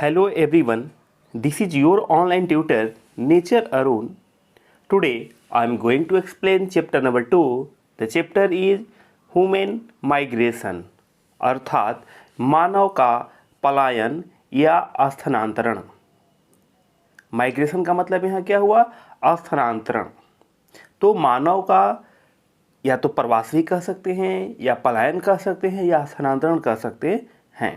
Hello everyone, this is your online tutor Nature Arun. Today I am going to explain chapter number 2. The chapter is Human Migration अर्थात मानव का पलायन या स्थानांतरण। Migration का मतलब यहाँ क्या हुआ? स्थानांतरण। तो मानव का या तो प्रवासी कह सकते हैं या पलायन कह सकते हैं या स्थानांतरण कह सकते हैं।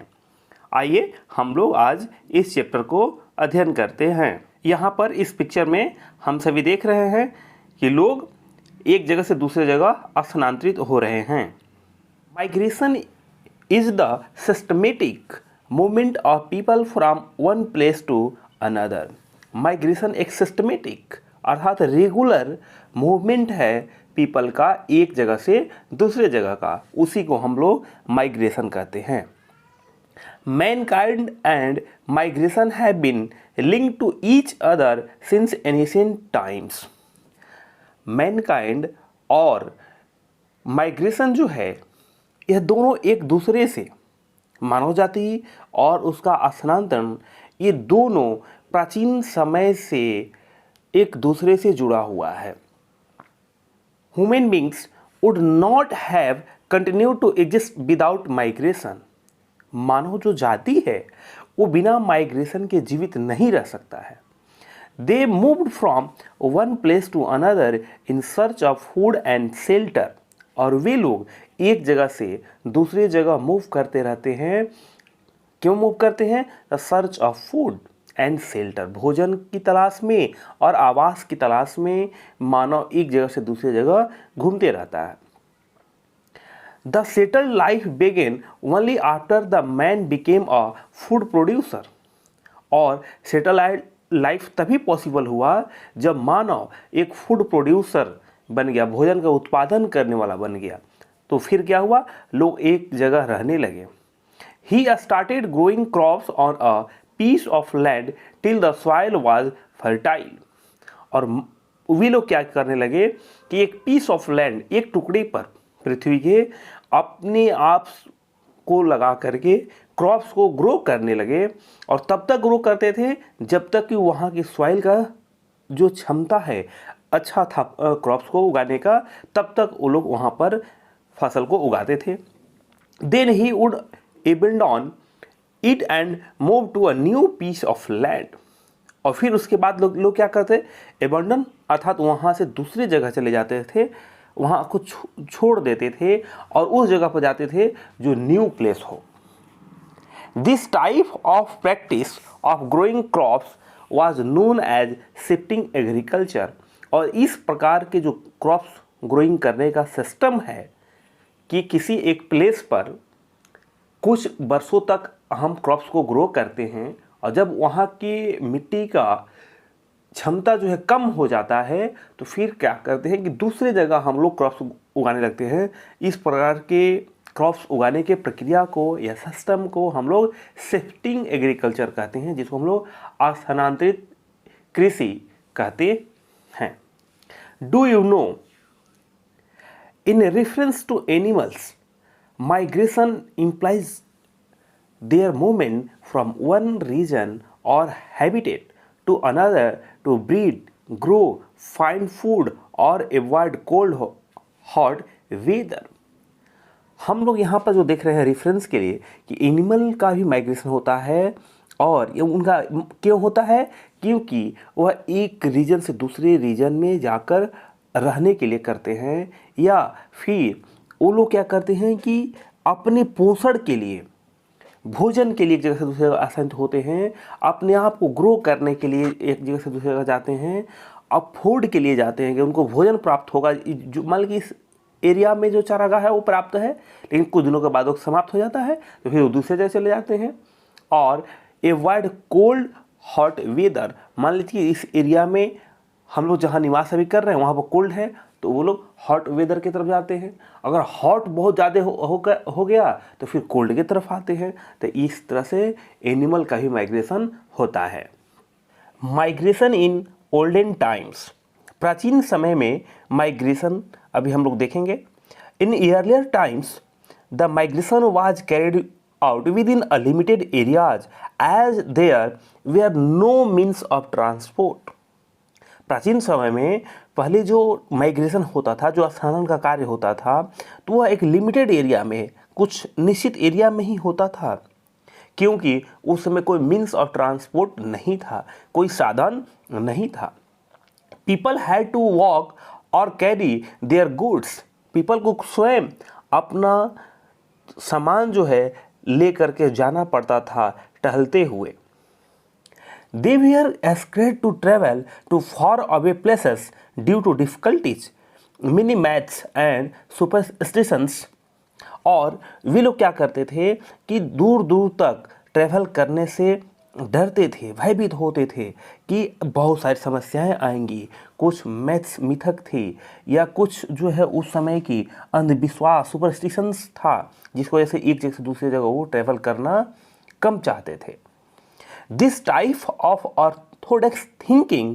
आइए हम लोग आज इस चैप्टर को अध्ययन करते हैं। यहाँ पर इस पिक्चर में हम सभी देख रहे हैं कि लोग एक जगह से दूसरे जगह स्थानांतरित हो रहे हैं। Migration is the systematic movement of people from one place to another. Migration एक सिस्टमेटिक अर्थात रेगुलर मूवमेंट है पीपल का एक जगह से दूसरे जगह का, उसी को हम लोग माइग्रेशन कहते हैं। Mankind and migration have been linked to each other since ancient times. Mankind और माइग्रेशन जो है यह दोनों एक दूसरे से, मानव जाति और उसका स्थानांतरण, ये दोनों प्राचीन समय से एक दूसरे से जुड़ा हुआ है। Human beings would not have continued to exist without migration. मानव जो जाति है वो बिना माइग्रेशन के जीवित नहीं रह सकता है। They moved from one place to another in search of food and shelter. और वे लोग एक जगह से दूसरी जगह मूव करते रहते हैं। क्यों मूव करते हैं? The search of food and shelter, भोजन की तलाश में और आवास की तलाश में मानव एक जगह से दूसरी जगह घूमते रहता है। The settled life began only after the man became a food producer. और सेटल लाइफ तभी पॉसिबल हुआ जब मानव एक फूड प्रोड्यूसर बन गया, भोजन का उत्पादन करने वाला बन गया। तो फिर क्या हुआ? लोग एक जगह रहने लगे। He started growing crops on a piece of land till the soil was fertile. और वे लोग क्या करने लगे कि एक पीस ऑफ लैंड, एक टुकड़े पर पृथ्वी के अपने आप को लगा करके क्रॉप्स को ग्रो करने लगे। और तब तक ग्रो करते थे जब तक कि वहाँ की सॉइल का जो क्षमता है अच्छा था क्रॉप्स को उगाने का, तब तक वो लोग वहाँ पर फसल को उगाते थे। Then he would abandon it and move to a new piece of land. और फिर उसके बाद लोग क्या करते? एबंडन अर्थात वहाँ से दूसरी जगह चले जाते थे, वहाँ को छोड़ देते थे और उस जगह पर जाते थे जो न्यू प्लेस हो। This type of practice of growing crops was known as shifting agriculture. और इस प्रकार के जो क्रॉप्स ग्रोइंग करने का सिस्टम है कि किसी एक प्लेस पर कुछ वर्षों तक हम क्रॉप्स को ग्रो करते हैं और जब वहाँ की मिट्टी का क्षमता जो है कम हो जाता है तो फिर क्या करते हैं कि दूसरी जगह हम लोग क्रॉप्स उगाने लगते हैं। इस प्रकार के क्रॉप्स उगाने के प्रक्रिया को या सिस्टम को हम लोग शिफ्टिंग एग्रीकल्चर कहते हैं, जिसको हम लोग स्थानांतरित कृषि कहते हैं। Do you know in reference to animals migration implies their movement from one region or habitat to another to breed, grow, find food or avoid cold hot weather. हम लोग यहाँ पर जो देख रहे हैं रेफरेंस के लिए कि एनिमल का भी माइग्रेशन होता है। और ये उनका क्यों होता है? क्योंकि वह एक रीजन से दूसरे रीजन में जाकर रहने के लिए करते हैं, या फिर वो लोग क्या करते हैं कि अपने पोषण के लिए, भोजन के लिए एक जगह से दूसरी जगह स्थानांतरित होते हैं, अपने आप को ग्रो करने के लिए एक जगह से दूसरी जगह जाते हैं, अब फूड के लिए जाते हैं कि उनको भोजन प्राप्त होगा। जो मान लीजिए इस एरिया में जो चारागाह है वो प्राप्त है, लेकिन कुछ दिनों के बाद वो समाप्त हो जाता है, तो फिर वो दूसरे जगह चले जाते हैं। और एवॉइड कोल्ड हॉट वेदर, मान लीजिए इस एरिया में हम लोग जहाँ निवास अभी कर रहे हैं वहाँ पर कोल्ड है तो वो लोग हॉट वेदर की तरफ जाते हैं। अगर हॉट बहुत ज़्यादा हो गया तो फिर कोल्ड की तरफ आते हैं। तो इस तरह से एनिमल का भी माइग्रेशन होता है। माइग्रेशन इन ओल्डन टाइम्स, प्राचीन समय में माइग्रेशन अभी हम लोग देखेंगे। इन earlier times the migration was carried out within a limited areas as there were no means of transport। प्राचीन समय में पहले जो माइग्रेशन होता था, जो स्थानांतरण का कार्य होता था, तो वह एक लिमिटेड एरिया में, कुछ निश्चित एरिया में ही होता था, क्योंकि उस समय कोई मीन्स ऑफ ट्रांसपोर्ट नहीं था, कोई साधन नहीं था। पीपल हैड टू वॉक और कैरी देयर गुड्स। पीपल को स्वयं अपना सामान जो है ले करके जाना पड़ता था टहलते हुए। They were scared to travel to far away places due to difficulties, many myths and superstitions। और वे लोग क्या करते थे कि दूर दूर तक ट्रैवल करने से डरते थे, भयभीत होते थे कि बहुत सारी समस्याएं आएंगी। कुछ मैथ्स मिथक थी या कुछ जो है उस समय की अंधविश्वास सुपरस्टिशंस था, जिसकी वजह से एक जगह से दूसरी जगह वो ट्रैवल करना कम चाहते थे। This type of orthodox thinking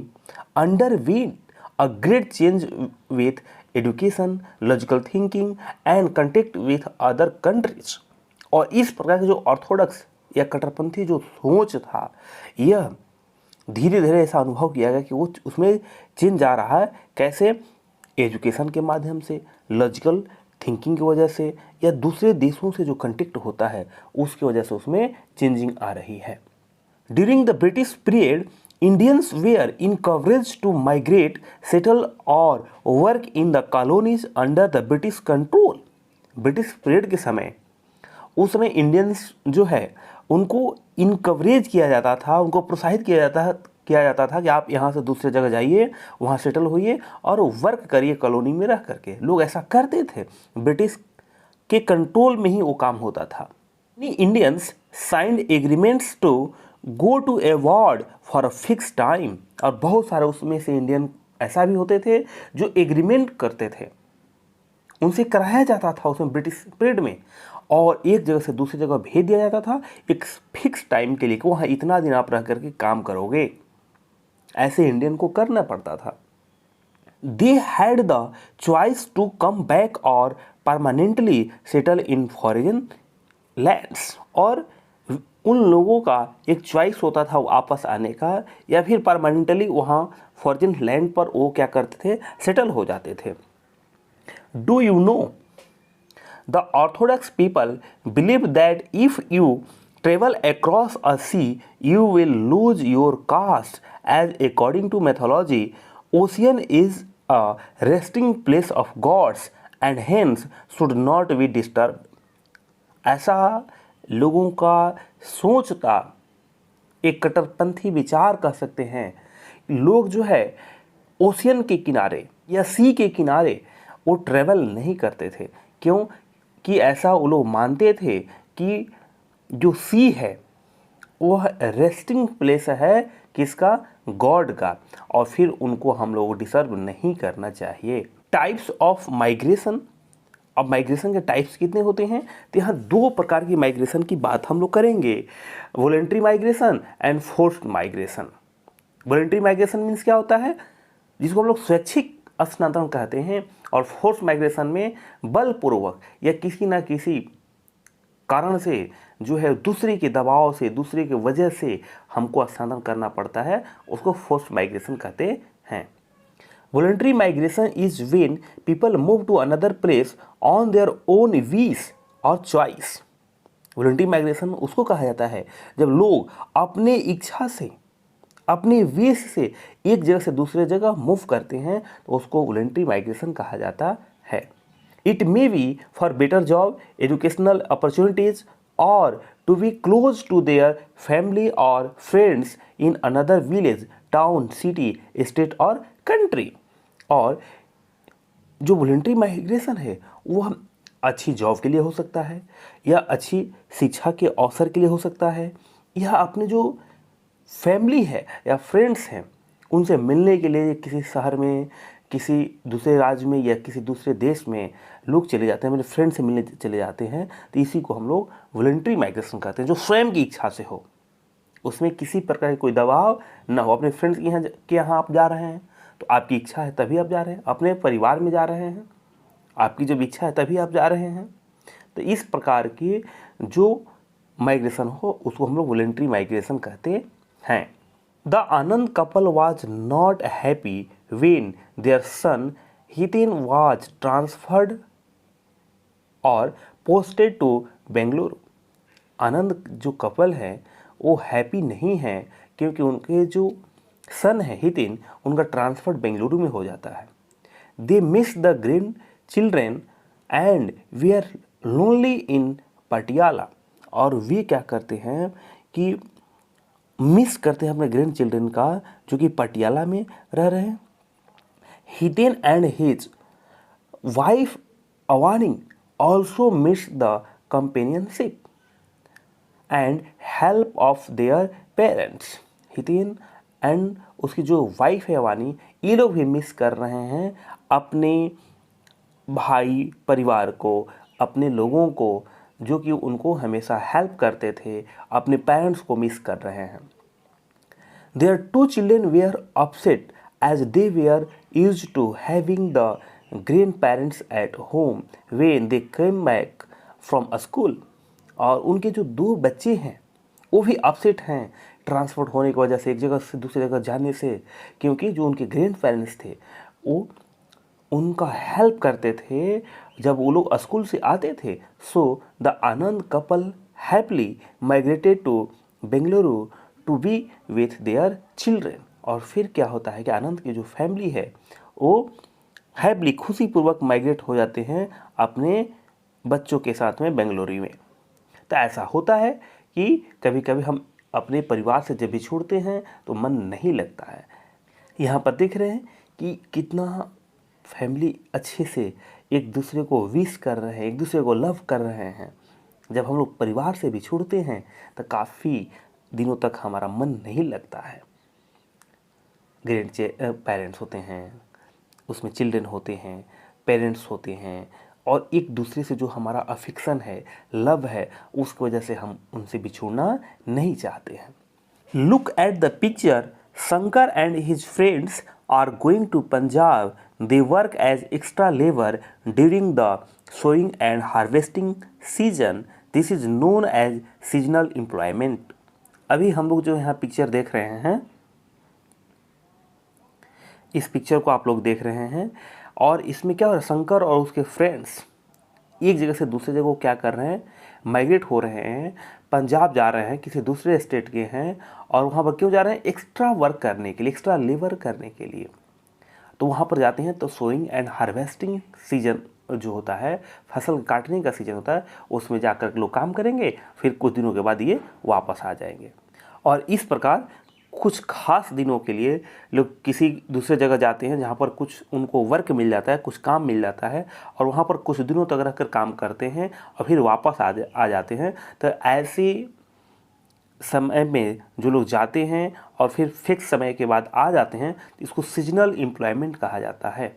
underwent a great change with education, logical thinking and contact with other countries। और इस प्रकार के जो ऑर्थोडॉक्स या कट्टरपंथी जो सोच था, यह धीरे धीरे ऐसा अनुभव किया गया कि वो उसमें चेंज आ रहा है। कैसे? एजुकेशन के माध्यम से, लॉजिकल थिंकिंग की वजह से, या दूसरे देशों से जो कंटेक्ट होता है उसकी वजह से उसमें चेंजिंग आ रही है। During the British period, Indians were encouraged to migrate, settle or work in the colonies under the British control। British period के समय, उस समय इंडियंस जो है उनको इनकवरेज किया जाता था, उनको प्रोत्साहित किया जाता था कि आप यहाँ से दूसरे जगह जाइए, वहाँ सेटल होइए और वर्क करिए कॉलोनी में रह करके। लोग ऐसा करते थे, ब्रिटिश के कंट्रोल में ही वो काम होता था। Indians signed agreements to go to abroad for a fix time. और बहुत सारे उसमें से इंडियन ऐसा भी होते थे जो एग्रीमेंट करते थे, उनसे कराया जाता था उसमें ब्रिटिश पीरियड में, और एक जगह से दूसरी जगह भेज दिया जाता था एक फिक्स टाइम के लिए कि वहाँ इतना दिन आप रह करके काम करोगे। ऐसे इंडियन को करना पड़ता था। They had the choice to come back और permanently settle in foreign lands. और उन लोगों का एक चॉइस होता था वापस आने का, या फिर परमानेंटली वहाँ फॉरेन लैंड पर वो क्या करते थे, सेटल हो जाते थे। Do you know the orthodox people believe that if you travel across a sea you will lose your caste, as according to mythology ocean is a resting place of gods and hence should not be disturb. ऐसा लोगों का सोच का एक कट्टरपंथी विचार कह सकते हैं। लोग जो है ओशियन के किनारे या सी के किनारे वो ट्रैवल नहीं करते थे। क्यों? कि ऐसा वो लोग मानते थे कि जो सी है वह रेस्टिंग प्लेस है किसका? गॉड का, और फिर उनको हम लोग डिस्टर्ब नहीं करना चाहिए। Types of migration. अब माइग्रेशन के टाइप्स कितने होते हैं? तो यहाँ दो प्रकार की माइग्रेशन की बात हम लोग करेंगे, voluntary migration and forced migration. Voluntary migration means क्या होता है? जिसको हम लोग स्वैच्छिक स्थानांतरण कहते हैं, और फोर्स्ड माइग्रेशन में बलपूर्वक या किसी ना किसी कारण से जो है दूसरे के दबाव से, दूसरे की वजह से हमको स्थानांतरण करना पड़ता है, उसको फोर्स्ड माइग्रेशन कहते हैं। Voluntary migration is when people move to another place on their own wish or choice। Voluntary migration उसको कहा जाता है जब लोग अपने इच्छा से, अपने विश से एक जगह से दूसरे जगह मूव करते हैं, तो उसको voluntary migration कहा जाता है। It may be for better job, educational opportunities or to be close to their family or friends in another village, town, city, state or country। और जो वॉलंटरी माइग्रेशन है वह अच्छी जॉब के लिए हो सकता है, या अच्छी शिक्षा के अवसर के लिए हो सकता है, या अपने जो फैमिली है या फ्रेंड्स हैं उनसे मिलने के लिए किसी शहर में, किसी दूसरे राज्य में या किसी दूसरे देश में लोग चले जाते हैं, मेरे फ्रेंड से मिलने चले जाते हैं, तो इसी को हम लोग वॉलंटरी माइग्रेशन कहते हैं, जो स्वयं की इच्छा से हो, उसमें किसी प्रकार का कोई दबाव ना हो। अपने फ्रेंड्स के यहाँ आप जा रहे हैं तो आपकी इच्छा है तभी आप जा रहे हैं, अपने परिवार में जा रहे हैं, आपकी जब इच्छा है तभी आप जा रहे हैं। तो इस प्रकार की जो माइग्रेशन हो उसको हम लोग वॉलंटरी माइग्रेशन कहते हैं। The Anand couple was not happy when their son Hiten was transferred और पोस्टेड टू बेंगलुरु। आनंद जो कपल है वो हैप्पी नहीं है क्योंकि उनके जो सन है हितेन उनका ट्रांसफर बेंगलुरु में हो जाता है। They miss the grandchildren and we are lonely in Patiala. और वे क्या करते हैं कि मिस करते हैं अपने ग्रैंड चिल्ड्रेन का जो कि पटियाला में रह रहे हैं। Hiten and his wife Avani also miss the companionship and help of their parents. Hiten and उसकी जो वाइफ है अवानी, ये लोग भी मिस कर रहे हैं अपने भाई परिवार को, अपने लोगों को जो कि उनको हमेशा हेल्प करते थे, अपने पेरेंट्स को मिस कर रहे हैं। Their two children were upset as they were used to having the grandparents at home when they came back from a school. और उनके जो दो बच्चे हैं वो भी अपसेट हैं ट्रांसपोर्ट होने की वजह से, एक जगह से दूसरी जगह जाने से, क्योंकि जो उनके ग्रैंड पेरेंट्स थे वो उनका हेल्प करते थे जब वो लोग स्कूल से आते थे। So the Anand couple happily migrated to Bengaluru to be with their children. और फिर क्या होता है कि आनंद की जो फैमिली है वो हैप्पीली खुशीपूर्वक माइग्रेट हो जाते हैं अपने बच्चों के साथ में बेंगलुरु में। तो ऐसा होता है कि कभी कभी हम अपने परिवार से जब बिछुड़ते हैं तो मन नहीं लगता है। यहाँ पर देख रहे हैं कि कितना फैमिली अच्छे से एक दूसरे को विश कर रहे हैं, एक दूसरे को लव कर रहे हैं। जब हम लोग परिवार से बिछुड़ते हैं तो काफ़ी दिनों तक हमारा मन नहीं लगता है। ग्रैंड पेरेंट्स होते हैं, उसमें चिल्ड्रन होते हैं, पेरेंट्स होते हैं, और एक दूसरे से जो हमारा अफेक्शन है, लव है, उसकी वजह से हम उनसे बिछुड़ना नहीं चाहते हैं। Look at the picture, Shankar and his friends are going to Punjab. They work as extra labour during the sowing and harvesting season. This is known as seasonal employment. अभी हम लोग जो यहाँ पिक्चर देख रहे हैं, इस पिक्चर को आप लोग देख रहे हैं, और इसमें क्या हो रहा है, शंकर और उसके फ्रेंड्स एक जगह से दूसरी जगह क्या कर रहे हैं, माइग्रेट हो रहे हैं, पंजाब जा रहे हैं, किसी दूसरे स्टेट के हैं, और वहाँ पर क्यों जा रहे हैं, एक्स्ट्रा वर्क करने के लिए, एक्स्ट्रा लेबर करने के लिए। तो वहाँ पर जाते हैं तो सोइंग एंड हार्वेस्टिंग सीजन जो होता है, फसल काटने का सीजन होता है, उसमें जाकर लोग काम करेंगे, फिर कुछ दिनों के बाद ये वापस आ जाएंगे। और इस प्रकार कुछ खास दिनों के लिए लोग किसी दूसरे जगह जाते हैं जहाँ पर कुछ उनको वर्क मिल जाता है, कुछ काम मिल जाता है, और वहाँ पर कुछ दिनों तक रहकर काम करते हैं और फिर वापस आ जाते हैं। तो ऐसे समय में जो लोग जाते हैं और फिर फिक्स समय के बाद आ जाते हैं, इसको सीजनल एम्प्लॉयमेंट कहा जाता है।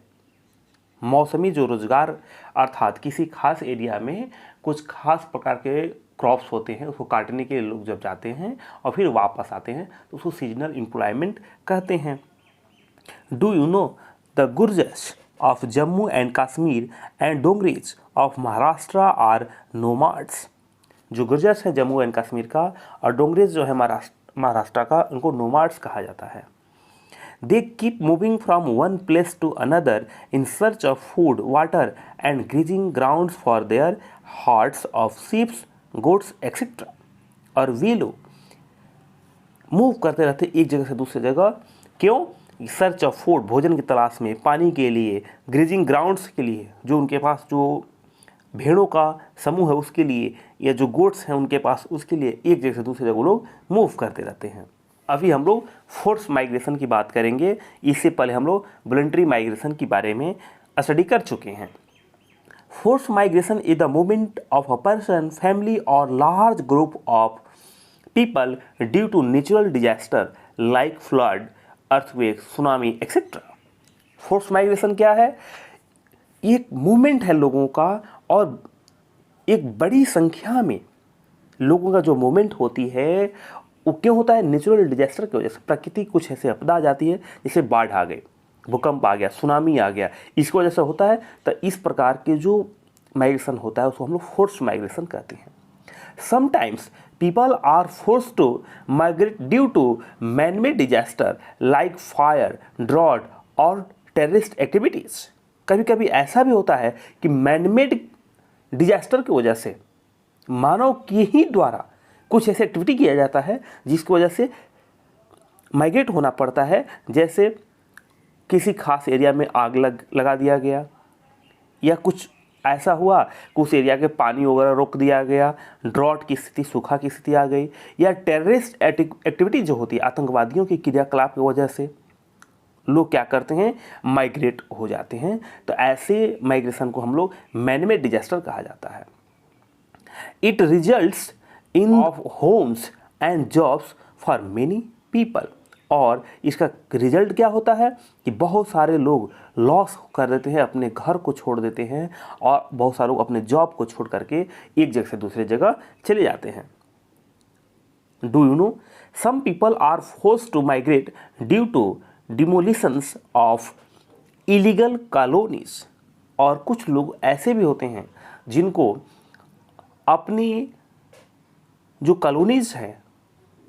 मौसमी जो रोजगार, अर्थात किसी खास एरिया में कुछ खास प्रकार के क्रॉप्स होते हैं, उसको काटने के लिए लोग जब जाते हैं और फिर वापस आते हैं तो उसको सीजनल एम्प्लॉयमेंट कहते हैं। Do you know the Gurjars of Jammu and Kashmir and Dongris of Maharashtra are nomads. जो गुर्जर्स है जम्मू एंड कश्मीर का, और डोंगरीज जो है महाराष्ट्र का, उनको नोमाड्स कहा जाता है। They keep moving from one place to another in search of food, water, and grazing grounds for their herds of sheep, goats, etc. और वे लोग मूव करते रहते एक जगह से दूसरी जगह, क्यों? सर्च ऑफ फूड, भोजन की तलाश में, पानी के लिए, ग्रेजिंग ग्राउंड्स के लिए, जो उनके पास जो भेड़ों का समूह है उसके लिए, या जो गोट्स हैं उनके पास उसके लिए, एक जगह से दूसरी जगह लोग मूव करते रहते हैं। अभी हम लोग फोर्स माइग्रेशन की बात करेंगे। इससे पहले हम लोग वॉलंटरी माइग्रेशन के बारे में स्टडी कर चुके हैं। Force migration is the movement of a person, family और large group of people due to natural disaster like flood, earthquake, tsunami etcetera. Force migration क्या है? एक मूवमेंट है लोगों का, और एक बड़ी संख्या में लोगों का जो मूवमेंट होती है वो क्यों होता है? नेचुरल डिजास्टर की वजह से। प्रकृति कुछ ऐसे आपदा आ जाती है, जैसे बाढ़ आ गई, भूकंप आ गया, सुनामी आ गया, इसकी वजह से होता है। तो इस प्रकार के जो माइग्रेशन होता है उसको हम लोग फोर्स माइग्रेशन कहते हैं। Sometimes people are forced to migrate due to man-made disaster like fire, drought और terrorist activities। कभी कभी ऐसा भी होता है कि मैनमेड डिजास्टर की वजह से मानव के ही द्वारा कुछ ऐसे एक्टिविटी किया जाता है जिसकी वजह से माइग्रेट होना पड़ता है। जैसे किसी खास एरिया में आग लगा दिया गया, या कुछ ऐसा हुआ कि उस एरिया के पानी वगैरह रोक दिया गया, ड्रॉट की स्थिति, सूखा की स्थिति आ गई, या टेररिस्ट एक्टिविटी जो होती है आतंकवादियों की क्रियाकलाप की वजह से लोग क्या करते हैं, माइग्रेट हो जाते हैं। तो ऐसे माइग्रेशन को हम लोग मैनमेड डिजास्टर कहा जाता है। It results in of homes and jobs for many people, और इसका रिजल्ट क्या होता है कि बहुत सारे लोग लॉस कर देते हैं, अपने घर को छोड़ देते हैं, और बहुत सारे लोग अपने जॉब को छोड़ करके एक जगह से दूसरे जगह चले जाते हैं। Do you know some people are forced to migrate due to demolitions of illegal colonies, और कुछ लोग ऐसे भी होते हैं जिनको अपनी जो कॉलोनीज हैं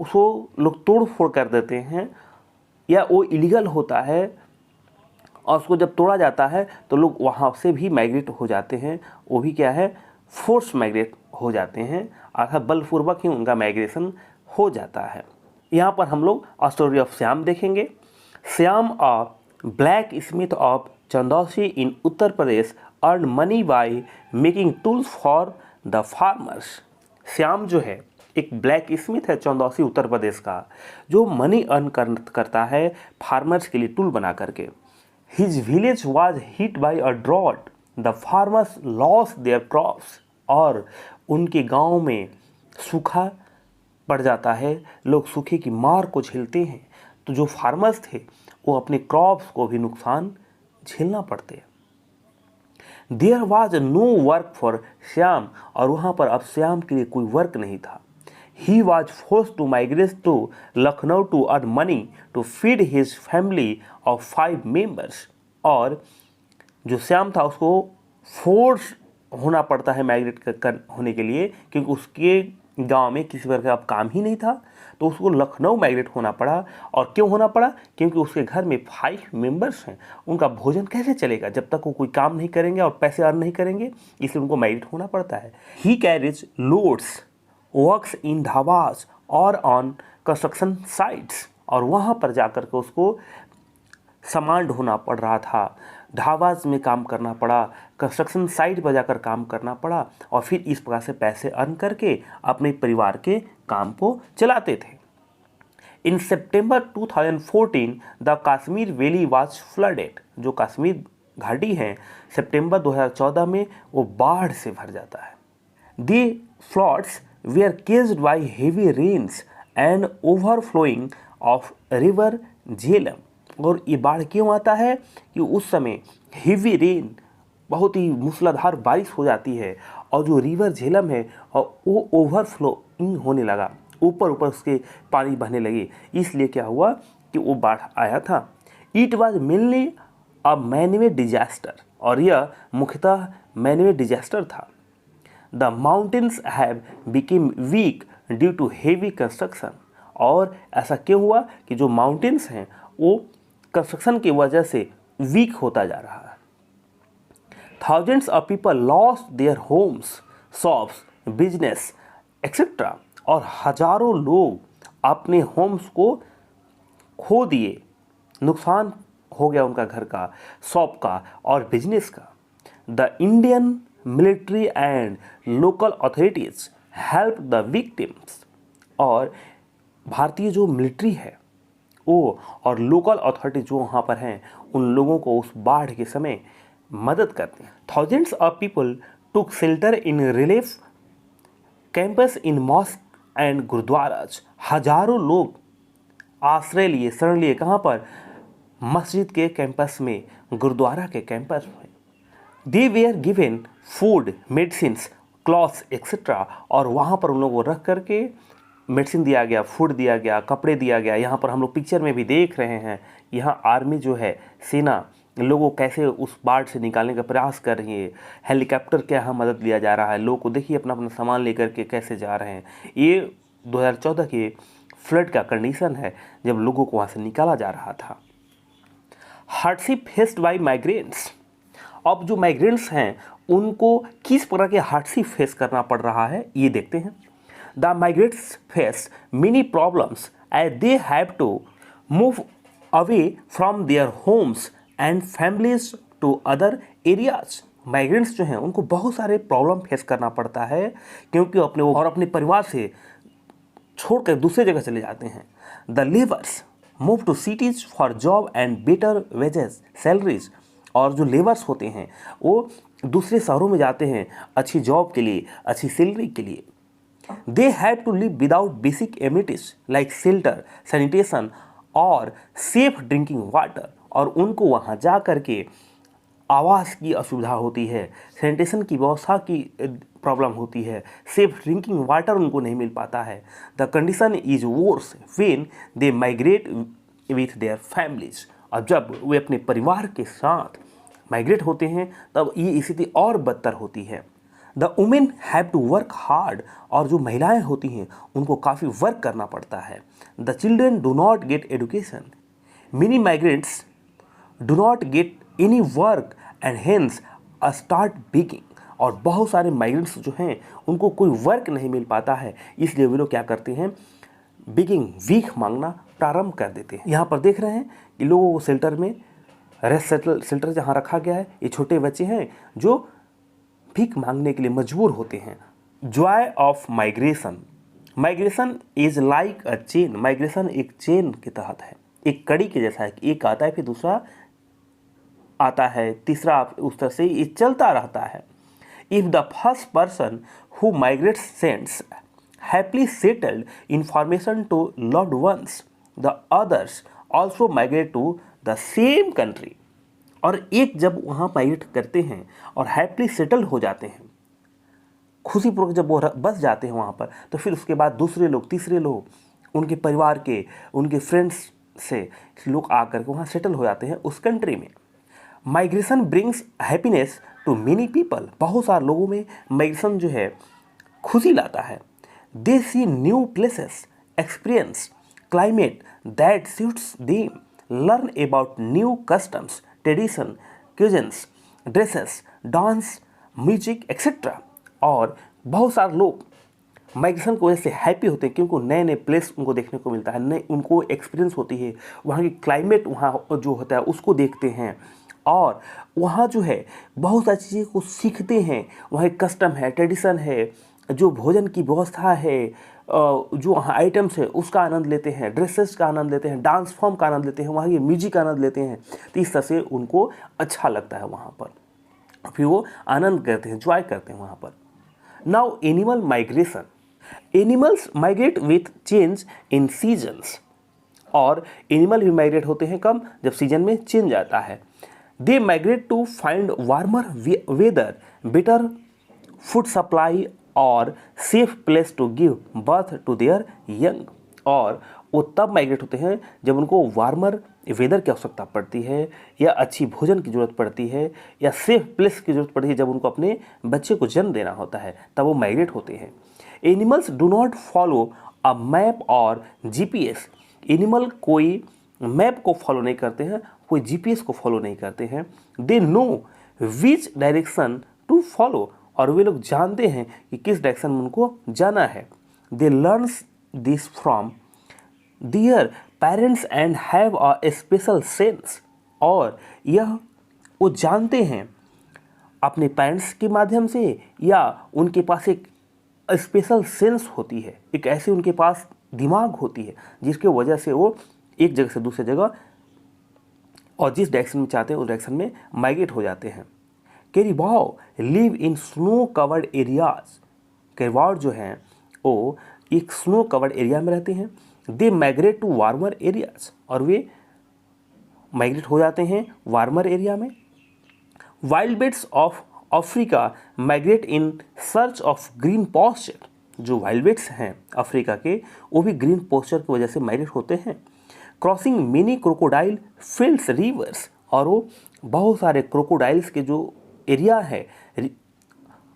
उसको लोग तोड़ फोड़ कर देते हैं, या वो इलीगल होता है और उसको जब तोड़ा जाता है तो लोग वहाँ से भी माइग्रेट हो जाते हैं। वो भी क्या है, फोर्स माइग्रेट हो जाते हैं, अर्थात बलपूर्वक ही उनका माइग्रेशन हो जाता है। यहाँ पर हम लोग स्टोरी ऑफ श्याम देखेंगे। श्याम अ black Smith of Chandausi in Uttar Pradesh earn money by making tools for the farmers. Shyam जो है एक ब्लैक स्मिथ है चंदौसी उत्तर प्रदेश का, जो मनी अर्न करता है फार्मर्स के लिए टूल बना करके। His village was hit by a drought, the farmers loss their crops, और उनके गांव में सूखा पड़ जाता है, लोग सूखे की मार को झेलते हैं। तो जो फार्मर्स थे वो अपने क्रॉप्स को भी नुकसान झेलना पड़ते हैं। There was no work for Shyam, और वहाँ पर अब श्याम के लिए कोई वर्क नहीं था। He was forced to migrate to Lucknow to earn money to feed his family of 5 members, और जो श्याम था उसको फोर्स होना पड़ता है माइग्रेट होने के लिए, क्योंकि उसके गांव में किसी प्रकार का अब काम ही नहीं था, तो उसको लखनऊ माइग्रेट होना पड़ा। और क्यों होना पड़ा, क्योंकि उसके घर में 5 मेंबर्स हैं, उनका भोजन कैसे चलेगा जब तक वो कोई काम नहीं करेंगे और पैसे अर्न नहीं करेंगे, इसलिए उनको माइग्रेट होना पड़ता है। He carries loads works in dhabas और ऑन कंस्ट्रक्शन साइट्स, और वहाँ पर जाकर के उसको सामान ढोना पड़ रहा था, ढाबाज में काम करना पड़ा, कंस्ट्रक्शन साइट पर जाकर काम करना पड़ा, और फिर इस प्रकार से पैसे अर्न करके अपने परिवार के काम को चलाते थे। इन September 2014 the Kashmir valley was flooded, जो कश्मीर घाटी है सितंबर 2014 में वो बाढ़ से भर जाता है। The floods were caused by heavy rains and overflowing of river Jhelum, और ये बाढ़ क्यों आता है कि उस समय हेवी रेन, बहुत ही मूसलाधार बारिश हो जाती है, और जो रिवर झेलम है और वो ओवरफ्लोइंग होने लगा, ऊपर ऊपर उसके पानी बहने लगे, इसलिए क्या हुआ कि वो बाढ़ आया था। It was mainly a manmade disaster, और यह मुख्यतः मैनमेड डिजास्टर था। The mountains have become weak due to heavy construction, और ऐसा क्यों हुआ कि जो माउंटेन्स हैं वो कंस्ट्रक्शन की वजह से वीक होता जा रहा है। Thousands of people lost their homes, shops, business, etc. और हजारों लोग अपने होम्स को खो दिए, नुकसान हो गया उनका घर का, शॉप का और बिजनेस का। The Indian military and local authorities help the victims, और भारतीय जो मिलिट्री है वो और लोकल अथॉरिटी जो वहाँ पर हैं उन लोगों को उस बाढ़ के समय मदद करते हैं। Thousands of people took shelter in relief campus in mosque and gurdwaras, हजारों लोग आश्रय लिए, शरण लिए, कहाँ पर, मस्जिद के कैंपस में, गुरुद्वारा के कैंपस में। They were given food, medicines, clothes etcetera, और वहाँ पर उन लोगों को रख करके मेडिसिन दिया गया, फूड दिया गया, कपड़े दिया गया। यहाँ पर हम लोग पिक्चर में भी देख रहे हैं, यहाँ आर्मी जो है, सेना लोगों को कैसे उस बाढ़ से निकालने का प्रयास कर रही है, हेलीकॉप्टर क्या यहाँ मदद लिया जा रहा है, लोगों को देखिए अपना अपना सामान लेकर के कैसे जा रहे हैं। ये 2014 के फ्लड का कंडीशन है जब लोगों को वहाँ से निकाला जा रहा था। Hardship faced by migrants. अब जो माइग्रेंट्स हैं उनको किस प्रकार के हार्डशिप फेस करना पड़ रहा है ये देखते हैं। The migrants face many problems as they have to move away from their homes and families to other areas. Migrants जो हैं उनको बहुत सारे प्रॉब्लम फेस करना पड़ता है क्योंकि अपने और अपने परिवार से छोड़कर दूसरे जगह चले जाते हैं। The labours move to cities for job and better wages salaries. और जो लेबर्स होते हैं वो दूसरे शहरों में जाते हैं अच्छी जॉब के लिए, अच्छी सैलरी के लिए। They have to live without basic amenities like shelter, sanitation और सेफ ड्रिंकिंग वाटर। और उनको वहाँ जा कर के आवास की असुविधा होती है, सैनिटेशन की व्यवस्था की प्रॉब्लम होती है, सेफ ड्रिंकिंग वाटर उनको नहीं मिल पाता है। The condition is worse when they migrate with their families. और जब वे अपने परिवार के साथ माइग्रेट होते हैं तब ये स्थिति और बदतर होती है। The women have to work hard. और जो महिलाएं होती हैं उनको काफ़ी वर्क करना पड़ता है। The children do not get education. Many migrants do not get any work and hence start begging. और बहुत सारे माइग्रेंट्स जो हैं उनको कोई वर्क नहीं मिल पाता है, इसलिए वे लोग क्या करते हैं, बेगिंग, भीख मांगना प्रारंभ कर देते हैं। यहाँ पर देख रहे हैं कि लोगों को शेल्टर में रेस्ट शेल्टर जहाँ रखा गया है, ये छोटे बच्चे हैं जो भीख मांगने के लिए मजबूर होते हैं। Joy of migration. Migration is like a chain. Migration एक चेन के तहत है, एक कड़ी के जैसा है कि एक आता है फिर दूसरा आता है, तीसरा उस तरह से ये चलता रहता है। If the first person who migrates sends happily settled information to loved ones, the others also migrate to the same country. और एक जब वहाँ माइग्रेट करते हैं और हैप्पीली सेटल्ड हो जाते हैं, खुशीपूर्वक जब वो बस जाते हैं वहाँ पर, तो फिर उसके बाद दूसरे लोग, तीसरे लोग, उनके परिवार के, उनके फ्रेंड्स से लोग आकर के वहाँ सेटल हो जाते हैं उस कंट्री में। Migration brings happiness to many people. बहुत सारे लोगों में माइग्रेशन जो है खुशी लाता है। They see new places, experience climate that suits them, learn about new customs, tradition, cuisines, dresses, dance, music etcetera. और बहुत सारे लोग माइग्रेशन की वजह से हैप्पी होते हैं क्योंकि नए नए प्लेस उनको देखने को मिलता है, नए उनको एक्सपीरियंस होती है, वहाँ की क्लाइमेट वहाँ जो होता है उसको देखते हैं और वहाँ जो है बहुत सारी चीज़ें को सीखते हैं। वहाँ एक कस्टम है, ट्रेडिशन है, जो भोजन की व्यवस्था है, जो वहाँ आइटम्स है उसका आनंद लेते हैं, ड्रेसेस का आनंद लेते हैं, डांस फॉर्म का आनंद लेते हैं, वहाँ की म्यूजिक का आनंद लेते हैं। तो इस तरह से उनको अच्छा लगता है वहाँ पर, फिर वो आनंद करते हैं, एंजॉय करते हैं वहाँ पर। Now animal migration. Animals migrate with change in seasons. और एनिमल भी माइग्रेट होते हैं कब, जब सीजन में चेंज आता है। They migrate to find warmer weather, better food supply और safe place to give birth to their young. और वो तब माइग्रेट होते हैं जब उनको वार्मर वेदर की आवश्यकता पड़ती है, या अच्छी भोजन की ज़रूरत पड़ती है, या सेफ प्लेस की ज़रूरत पड़ती है, जब उनको अपने बच्चे को जन्म देना होता है तब वो माइग्रेट होते हैं। Animals do not follow a map और जीपीएस। एनिमल कोई मैप को फॉलो नहीं करते हैं, कोई जीपीएस को फॉलो नहीं करते हैं। They know which direction to follow. और वे लोग जानते हैं कि किस डायरेक्शन में उनको जाना है। They learns this from their parents and have a special sense. और यह वो जानते हैं अपने पेरेंट्स के माध्यम से, या उनके पास एक स्पेशल सेंस होती है, एक ऐसी उनके पास दिमाग होती है जिसकी वजह से वो एक जगह से दूसरी जगह और जिस डायरेक्शन में चाहते हैं उस डायरेक्शन में माइग्रेट हो जाते हैं। Caribou live in snow covered areas. Caribou जो हैं वो एक स्नो कवर्ड एरिया में रहते हैं। They migrate to warmer areas. और वे माइग्रेट हो जाते हैं वार्मर एरिया में। Wild birds of Africa migrate in search of green pasture. जो वाइल्ड बर्ड्स हैं अफ्रीका के वो भी ग्रीन पॉस्चर की वजह से माइग्रेट होते हैं। Crossing many crocodile fields reverse. और वो बहुत सारे क्रोकोडाइल्स के जो एरिया है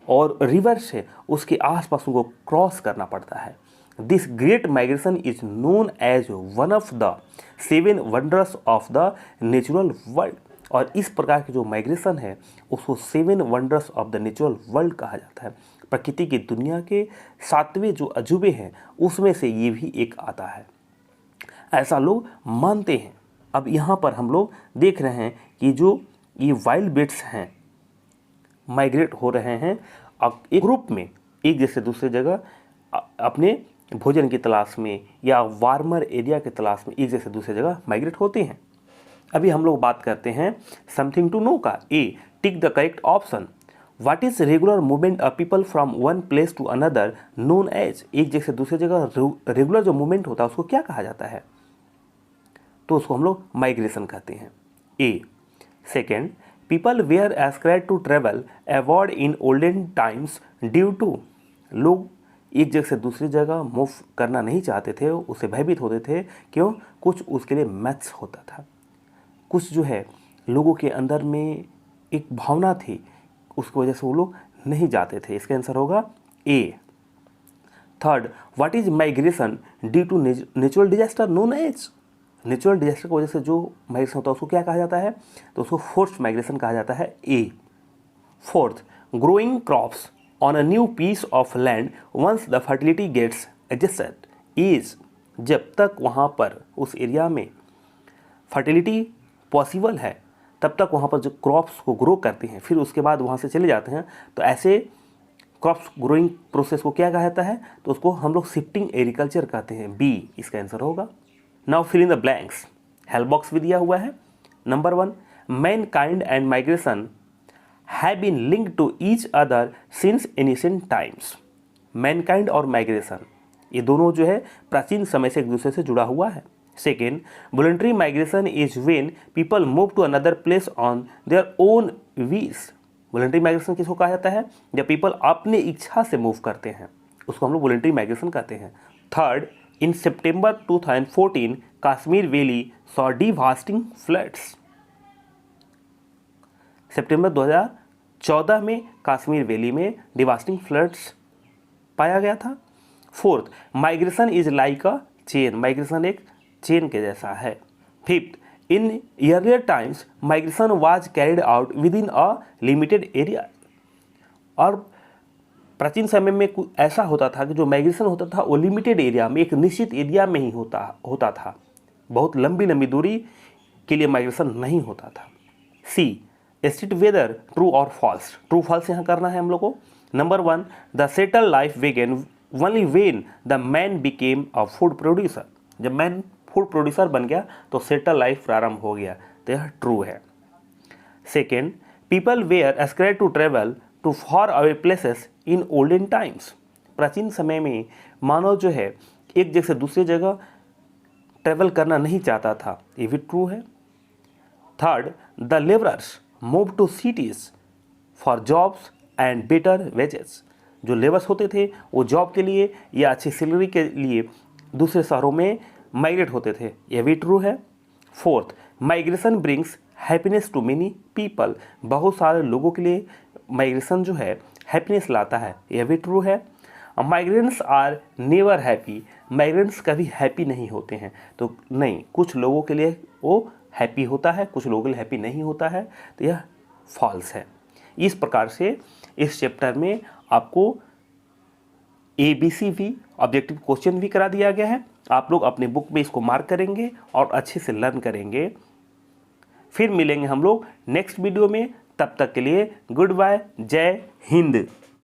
और रिवर्स है उसके आसपास उनको क्रॉस करना पड़ता है। This great migration is known as one of the 7 wonders of the natural world. और इस प्रकार की जो माइग्रेशन है उसको 7 wonders of the natural world कहा जाता है। प्रकृति की दुनिया के 7वें जो अजूबे हैं उसमें से ये भी एक आता है, ऐसा लोग मानते हैं। अब यहाँ पर हम लोग देख रहे हैं कि जो ये वाइल्ड बर्ड्स हैं माइग्रेट हो रहे हैं एक ग्रुप में, एक जैसे दूसरे जगह अपने भोजन की तलाश में या वार्मर एरिया की तलाश में एक जैसे दूसरे जगह माइग्रेट होते हैं। अभी हम लोग बात करते हैं समथिंग टू नो का। A, tick the correct option. What is regular movement of people from one place to another known as. एक जैसे दूसरे जगह रेगुलर जो मूवमेंट होता है उसको क्या कहा जाता है? तो उसको हम लोग माइग्रेशन कहते हैं। A. Second, people were ascribe to travel award in olden times due to. लोग एक जगह से दूसरी जगह मूव करना नहीं चाहते थे, उससे भयभीत होते थे। क्यों? कुछ उसके लिए मैथ्स होता था, कुछ जो है लोगों के अंदर में एक भावना थी, उसकी वजह से वो लोग नहीं जाते थे। इसका आंसर होगा A. Third, what is migration due to natural disaster known as. Natural disaster की वजह से जो माइग्रेशन होता है उसको क्या कहा जाता है? तो उसको फोर्स्ड माइग्रेशन कहा जाता है। A. Fourth, growing crops on a new piece of land once the fertility gets adjusted is. जब तक वहाँ पर उस एरिया में फर्टिलिटी पॉसिबल है तब तक वहाँ पर जो क्रॉप्स को ग्रो करते हैं, फिर उसके बाद वहाँ से चले जाते हैं, तो ऐसे क्रॉप्स ग्रोइंग प्रोसेस को क्या कहा जाता है? तो उसको हम लोग शिफ्टिंग एग्रीकल्चर कहते हैं। बी इसका आंसर होगा। Now fill in the blanks. Help box भी दिया हुआ है। Number 1, mankind and migration have been linked to each other since ancient times. Mankind और माइग्रेशन ये दोनों जो है प्राचीन समय से एक दूसरे से जुड़ा हुआ है। Second, voluntary migration is when people move to another place on their own wish. Voluntary migration किसको कहा जाता है? जब पीपल अपने इच्छा से मूव करते हैं उसको हम लोग वॉलंटरी माइग्रेशन कहते हैं। Third, in September 2014 Kashmir valley saw devastating floods. सितंबर 2014 में कश्मीर वैली में डिवास्टिंग फ्लड्स पाया गया था। Fourth, migration is like a chain. Migration एक चेन के जैसा है। Fifth, in earlier times migration was carried out within a limited area. और प्राचीन समय में कुछ ऐसा होता था कि जो माइग्रेशन होता था वो लिमिटेड एरिया में, एक निश्चित एरिया में ही होता था। बहुत लंबी लंबी दूरी के लिए माइग्रेशन नहीं होता था। सी, स्टेट वेदर ट्रू और फॉल्स। ट्रू फॉल्स यहाँ करना है हम लोग को। Number 1, the settle life begin only when the man became a food producer. जब मैन फूड प्रोड्यूसर बन गया तो सेटल लाइफ प्रारंभ हो गया, तो यह ट्रू है। Second, people were ascribe to travel to far away places in olden times. प्राचीन समय में मानव जो है एक जगह से दूसरी जगह ट्रेवल करना नहीं चाहता था, ये भी ट्रू है। Third, the labourers move to cities for jobs and better wages. जो लेबर्स होते थे वो जॉब के लिए या अच्छी सैलरी के लिए दूसरे शहरों में माइग्रेट होते थे, यह भी ट्रू है। Fourth, migration brings happiness to many people. बहुत सारे लोगों के लिए माइग्रेशन जो है हैप्पीनेस लाता है, यह भी ट्रू है। Migrants are never happy. Migrants कभी हैप्पी नहीं होते हैं, तो नहीं, कुछ लोगों के लिए वो हैप्पी होता है, कुछ लोगों के लिए हैप्पी नहीं होता है, तो यह फॉल्स है। इस प्रकार से इस चैप्टर में आपको ABC भी ऑब्जेक्टिव क्वेश्चन भी करा दिया गया है। आप लोग अपने बुक में इसको मार्क करेंगे और अच्छे से लर्न करेंगे। फिर मिलेंगे हम लोग नेक्स्ट वीडियो में, तब तक के लिए गुड बाय, जय हिंद।